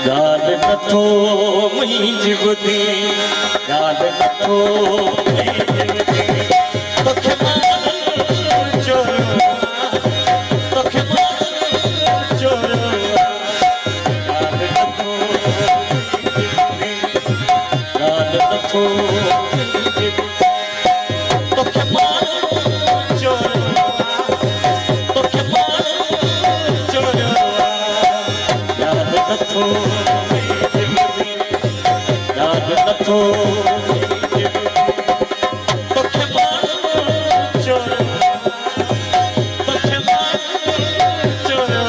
गाल नथो मुंहिंजी ॿुधी गाल नथो मुंहिंजी ॿुधी तोखे मानंद चोरहा तोखे मानंद चोरहा गाल नथो मुंहिंजी ॿुधी गाल नथो मुंहिंजी ॿुधी तोखे मानंद चोरहा तोखे मानंद चोरहा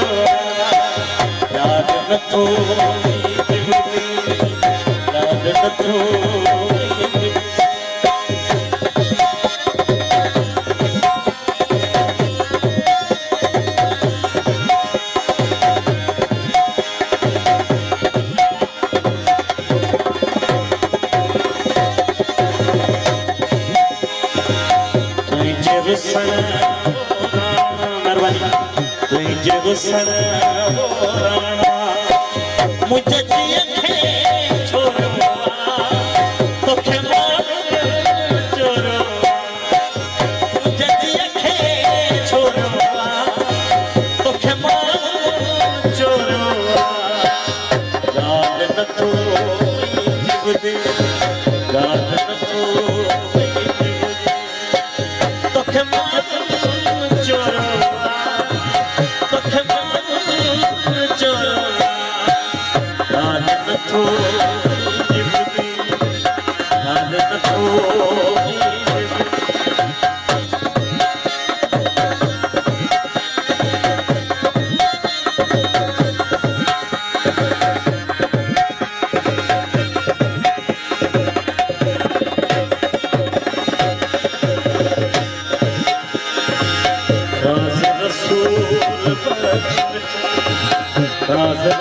गाल नथो मुझे जिया खे छोड़वा तोखे मानंद चोरहा मुझे जिया खे छोड़वा तोखे मानंद चोरहा गाल नथो मुंहिंजी ॿुधी गाल नथो मुंहिंजी ॿुधी तोखे मानंद चोरहा तोखे मानंद चोरहा गाल नथो मुंहिंजी ॿुधी गाल नथो मुंहिंजी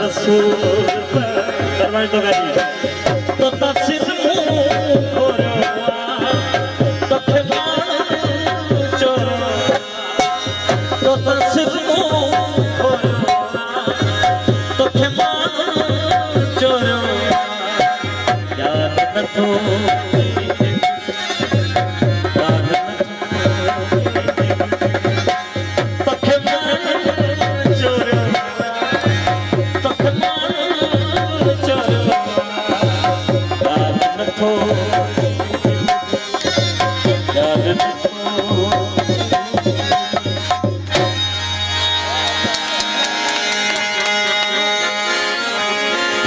रसूल तो